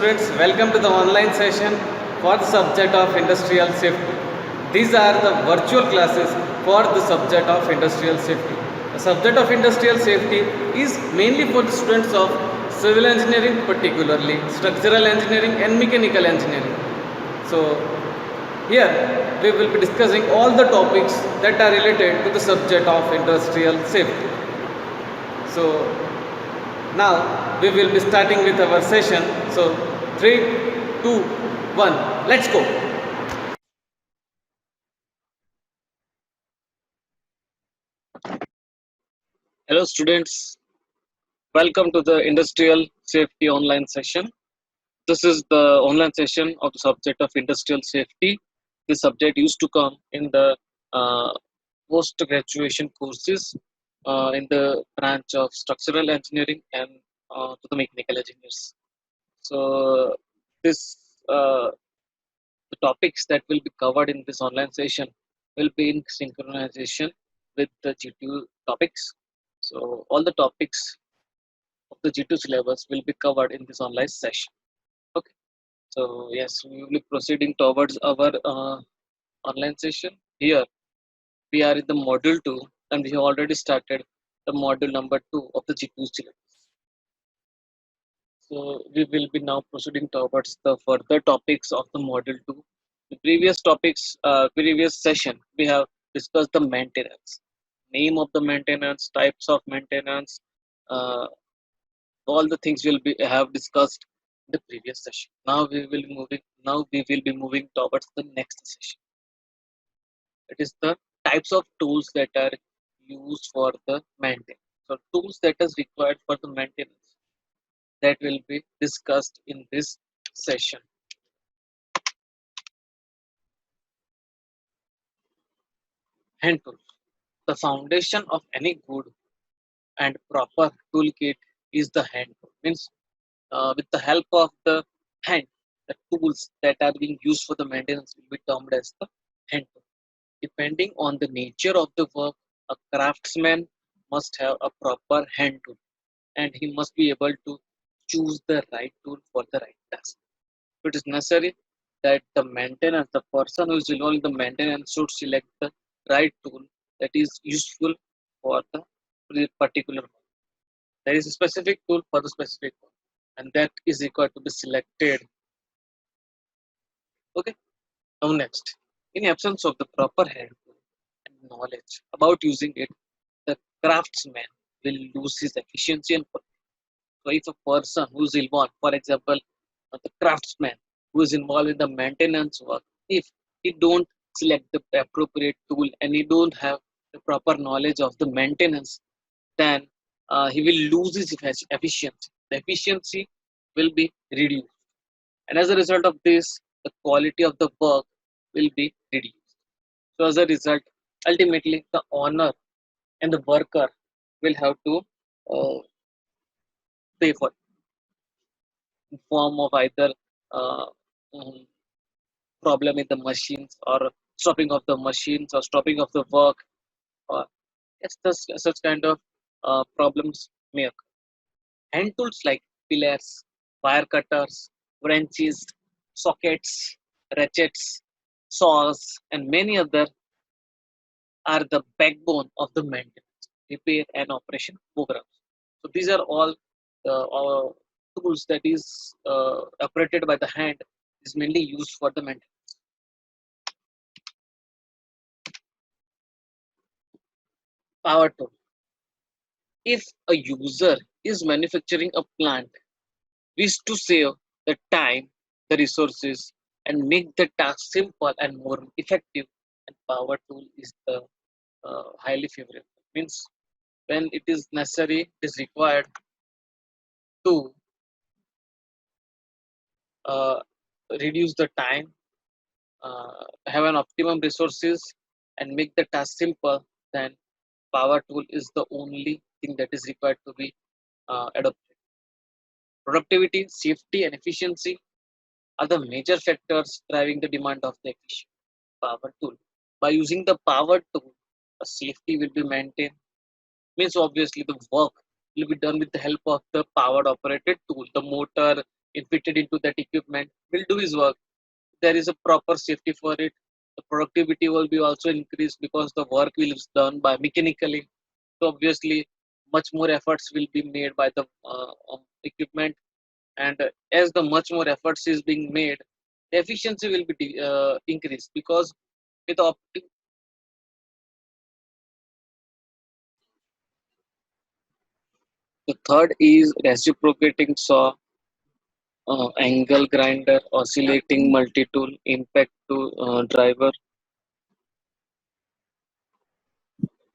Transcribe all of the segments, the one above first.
students, welcome to the online session for the subject of industrial safety. These are the virtual classes for the subject of industrial safety. The subject of industrial safety is mainly for the students of civil engineering, particularly structural engineering and mechanical engineering. So here we will be discussing all the topics that are related to the subject of industrial safety. So now we will be starting with our session. So 3, 2, 1, let's go. Hello students, welcome to the Industrial Safety online session. This is the online session of the subject of Industrial Safety. This subject used to come in the uh, post-graduation courses in the branch of Structural Engineering and to the Mechanical Engineers. So this the topics that will be covered in this online session will be in synchronization with the G2 topics. So all the topics of the G2 syllabus will be covered in this online session. Okay, so yes, we will be proceeding towards our online session. Here we are in the module 2 and we have already started the module number 2 of the G2 syllabus. So we will be now proceeding towards the further topics of the module 2. The previous session, we have discussed the maintenance, name of the maintenance, types of maintenance, uh, all the things will be have discussed in the previous session. Now we will be moving towards the next session. It is the types of tools that are used for the maintenance. So tools that is required for the maintenance that will be discussed in this session. Hand tools. The foundation of any good and proper toolkit is the hand tool. Means with the help of the hand, the tools that are being used for the maintenance will be termed as the hand tool. Depending on the nature of the work, a craftsman must have a proper hand tool and he must be able to choose the right tool for the right task. It is necessary that the person who is involved in the maintenance should select the right tool that is useful for the particular work. There is a specific tool for the specific work and that is required to be selected. Okay. Now next, in absence of the proper hand tool and knowledge about using it, the craftsman will lose his efficiency and quality. So if a person who is involved, for example, the craftsman who is involved in the maintenance work, if he don't select the appropriate tool and he don't have the proper knowledge of the maintenance, then he will lose his efficiency. The efficiency will be reduced, and as a result of this, the quality of the work will be reduced. So as a result, ultimately, the owner and the worker will have to uh, pay for it in form of either uh, mm, problem in the machines or stopping of the machines or stopping of the work or yes, such kind of problems may occur. Hand tools like pillars, wire cutters, wrenches, sockets, ratchets, saws, and many other are the backbone of the maintenance, repair, and operation programs. So these are all tools that is operated by the hand is mainly used for the maintenance. Power tool. If a user is manufacturing a plant, wish to save the time, the resources, and make the task simple and more effective, and power tool is the highly favorable. Means when it is necessary, it is required to uh, reduce the time, have an optimum resources, and make the task simple, then power tool is the only thing that is required to be adopted. Productivity, safety, and efficiency are the major factors driving the demand of the efficient power tool. By using the power tool, the safety will be maintained. Means obviously the work will be done with the help of the powered operated tool, the motor in fitted into that equipment will do his work. There is a proper safety for it. The productivity will be also increased because the work will be done by mechanically. So obviously, much more efforts will be made by the equipment, and as the much more efforts is being made, the efficiency will be increased because with the third is reciprocating saw, angle grinder, oscillating multi-tool, impact to driver,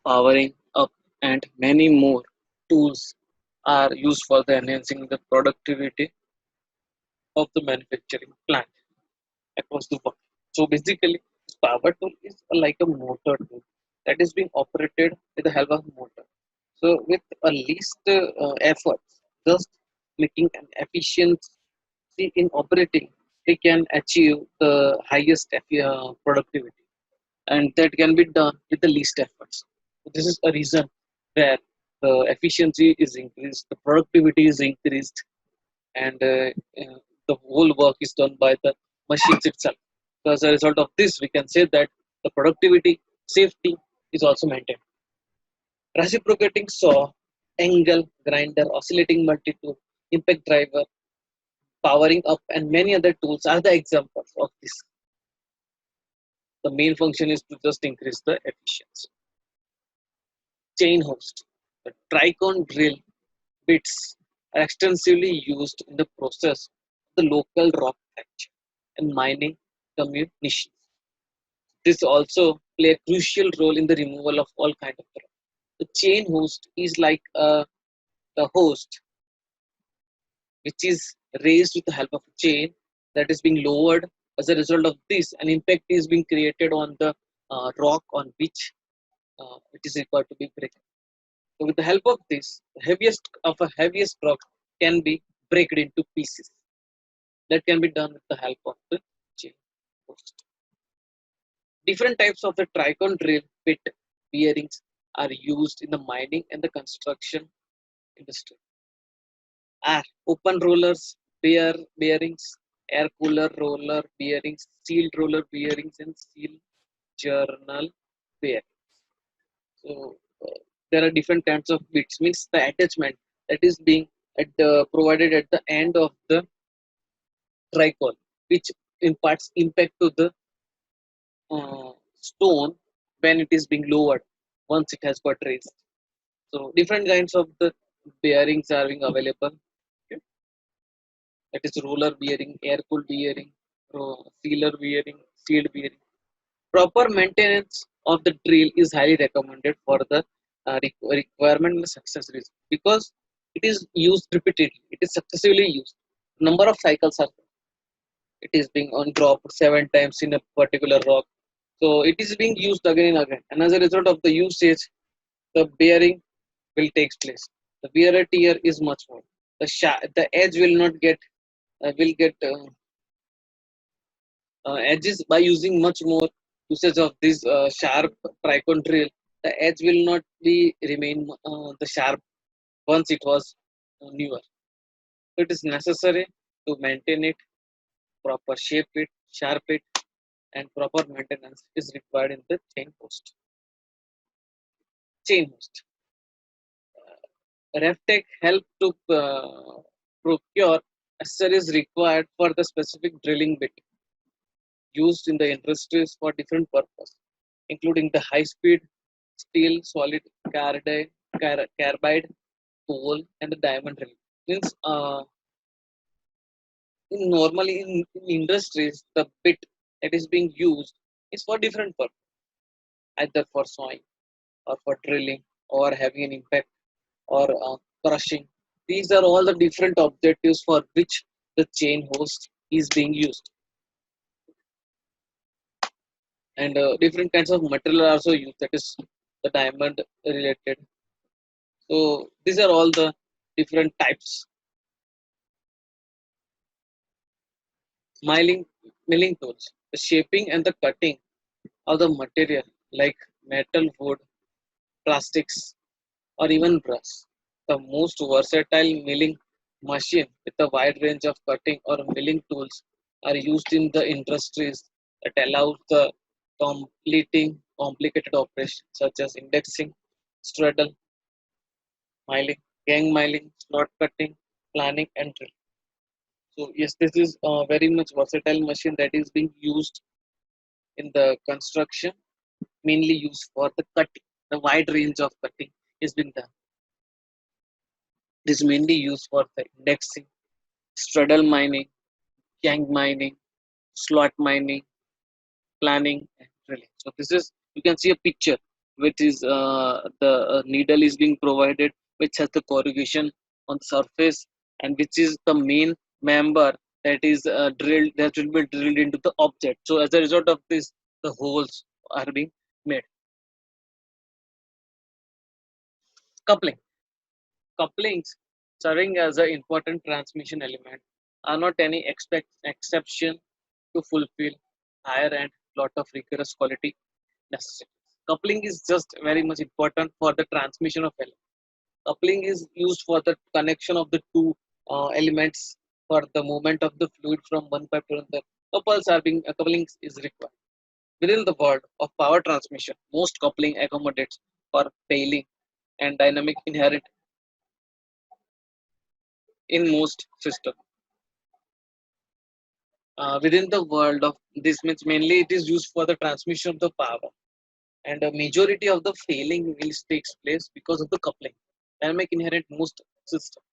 powering up, and many more tools are used for the enhancing the productivity of the manufacturing plant across the world. So basically, power tool is like a motor tool that is being operated with the help of motor. So with a least efforts, just making an efficiency in operating, we can achieve the highest productivity, and that can be done with the least efforts. So this is a reason where the efficiency is increased, the productivity is increased, and the whole work is done by the machines itself. So as a result of this, we can say that the productivity, safety is also maintained. Reciprocating saw, angle grinder, oscillating multi-tool, impact driver, powering up, and many other tools are the examples of this. The main function is to just increase the efficiency. Chain host. The tricon drill bits are extensively used in the process of the local rock fracture and mining communities. This also play a crucial role in the removal of all kind of rock. The chain host is like the host which is raised with the help of a chain that is being lowered. As a result of this, an impact is being created on the rock on which it is required to be broken. So with the help of this, the heaviest of a heaviest rock can be broken into pieces. That can be done with the help of the chain host. Different types of the tricon drill bit bearings are used in the mining and the construction industry. Are open rollers, bearings, air cooler roller bearings, sealed roller bearings, and seal journal bearings. So there are different kinds of bits. Means the attachment that is being provided at the end of the tricol, which imparts impact to the stone when it is being lowered once it has got raised. So different kinds of the bearings are being available. Okay. That is roller bearing, air cooled bearing, sealer bearing, sealed bearing. Proper maintenance of the drill is highly recommended for the requirement and success reason because it is used repeatedly. It is successively used. Number of cycles are there. It is being on dropped 7 times in a particular rock. So it is being used again and again. And as a result of the usage, the bearing will take place. The wear and tear is much more. The edge will not get will get edges by using much more usage of this sharp tricon drill. The edge will not be remain the sharp once it was newer. So it is necessary to maintain it, proper shape it, sharp it, and proper maintenance is required in the chain host. Chain host. RefTech help to procure accessories required for the specific drilling bit used in the industries for different purpose, including the high-speed steel, solid carbide, coal, and the diamond drilling. Means in industries, the bit that is being used is for different purpose, either for sawing or for drilling or having an impact or crushing. These are all the different objectives for which the chain host is being used, and different kinds of material are also used. That is the diamond related. So these are all the different types. Milling milling tools, the shaping and the cutting of the material like metal, wood, plastics, or even brass. The most versatile milling machine with a wide range of cutting or milling tools are used in the industries that allows the completing complicated operations such as indexing, straddle, milling, gang milling, slot cutting, planning, and drilling. So yes, this is a very much versatile machine that is being used in the construction, mainly used for the cutting. The wide range of cutting is being done. It is mainly used for the indexing, straddle mining, gang mining, slot mining, planning, and drilling. So this is, you can see a picture which is the needle is being provided, which has the corrugation on the surface, and which is the main member that is drilled, that will be drilled into the object. So as a result of this, the holes are being made. Coupling. Couplings serving as an important transmission element are not any exception to fulfill higher and lot of rigorous quality necessities. Coupling is just very much important for the transmission of element. Coupling is used for the connection of the two elements for the movement of the fluid from one pipe to another. Coupling is required. Within the world of power transmission, most coupling accommodates for failing and dynamic inherent in most systems. Within the world of this means mainly it is used for the transmission of the power, and a majority of the failing will takes place because of the coupling dynamic inherent most system.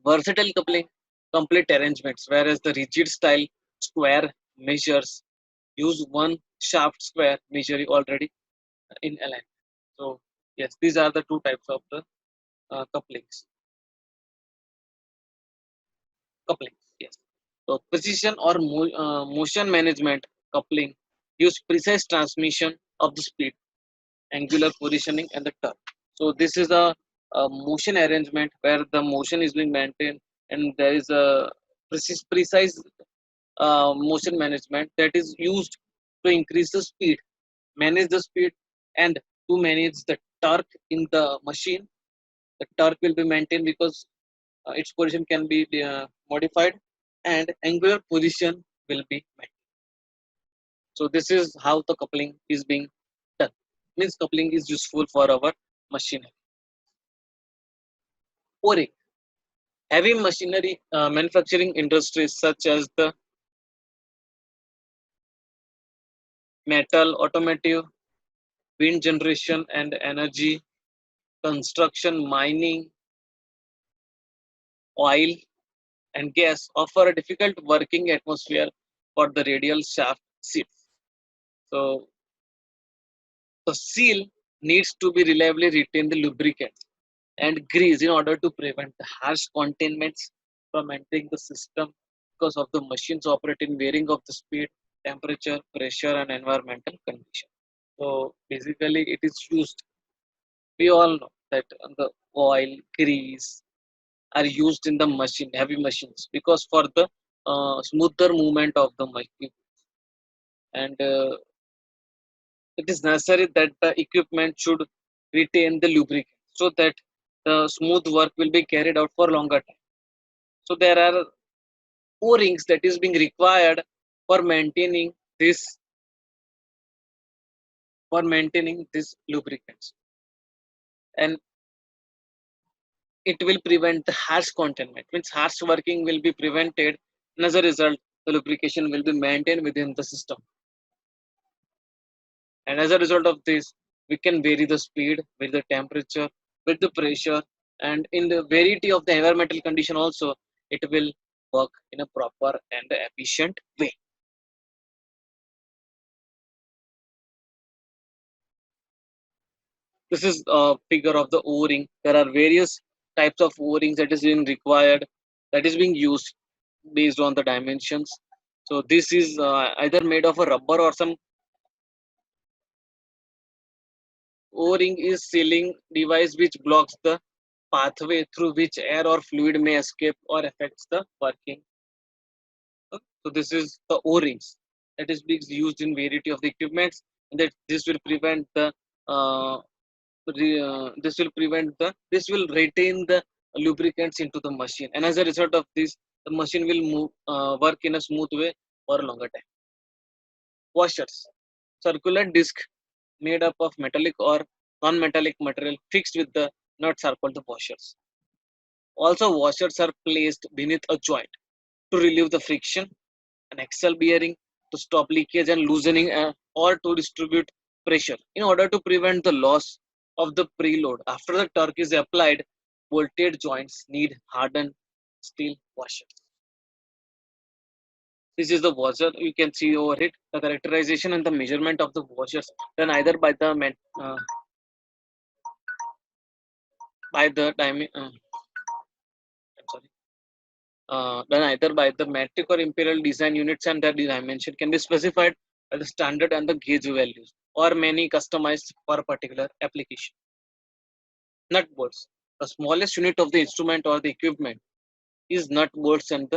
Versatile coupling complete arrangements, whereas the rigid style square measures use one shaft square measuring already in alignment. So yes, these are the two types of the couplings. Couplings, yes. So precision or motion management coupling use precise transmission of the speed, angular positioning, and the torque. So this is a motion arrangement where the motion is being maintained, and there is a precise motion management that is used to increase the speed, manage the speed, and to manage the torque in the machine. The torque will be maintained because its position can be modified, and angular position will be maintained. So this is how the coupling is being done. Means coupling is useful for our machinery. O-ring. Heavy machinery manufacturing industries such as the metal, automotive, wind generation and energy, construction, mining, oil and gas offer a difficult working atmosphere for the radial shaft seats. So the seal needs to be reliably retain the lubricant and grease in order to prevent the harsh containments from entering the system because of the machines operate in varying of the speed, temperature, pressure, and environmental condition. So basically, it is used. We all know that the oil, grease are used in the machine, heavy machines, because for the smoother movement of the machine, and it is necessary that the equipment should retain the lubricant so that the smooth work will be carried out for longer time. So there are O-rings that is being required for this maintaining this lubricants, and it will prevent the harsh containment. Means harsh working will be prevented, and as a result, the lubrication will be maintained within the system. And as a result of this, we can vary the speed with the temperature, with the pressure, and in the variety of the environmental condition also, it will work in a proper and efficient way. This is a figure of the O-ring. There are various types of O-rings that is being required, that is being used based on the dimensions. So this is either made of a rubber or some O-ring is sealing device which blocks the pathway through which air or fluid may escape or affects the working. So this is the O-rings that is being used in variety of the equipments, and that this will prevent the this will retain the lubricants into the machine, and as a result of this, the machine will work in a smooth way for a longer time. Washers, circular disc made up of metallic or non-metallic material fixed with the nuts are called the washers. Also, washers are placed beneath a joint to relieve the friction, an axle bearing to stop leakage and loosening, or to distribute pressure in order to prevent the loss of the preload. After the torque is applied, bolted joints need hardened steel washers. This is the washer. You can see over it the characterization and the measurement of the washers done either by the by the I'm sorry, done either by the metric or imperial design units, and their dimension can be specified by the standard and the gauge values, or many customized for a particular application. Nut bolts. The smallest unit of the instrument or the equipment is nuts and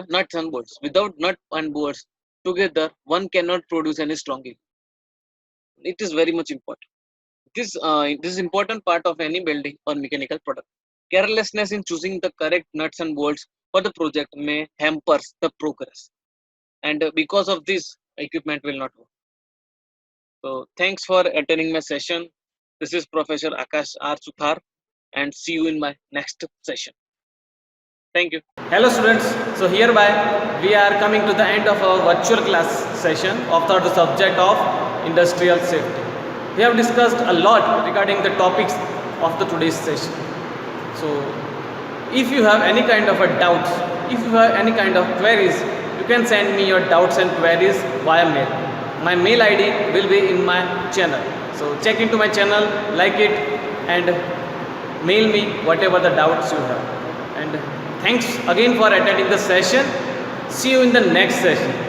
bolts. Without nut and bolts together, one cannot produce any strong yield. It is very much important. This is important part of any building or mechanical product. Carelessness in choosing the correct nuts and bolts for the project may hampers the progress, and because of this, equipment will not work. So, thanks for attending my session. This is Professor Akash R. Suthar, and see you in my next session. Thank you. Hello students, so hereby we are coming to the end of our virtual class session of the subject of industrial safety. We have discussed a lot regarding the topics of the today's session. So if you have any kind of a doubts, if you have any kind of queries, you can send me your doubts and queries via mail. My mail ID will be in my channel. So check into my channel, like it, and mail me whatever the doubts you have. And thanks again for attending the session. See you in the next session.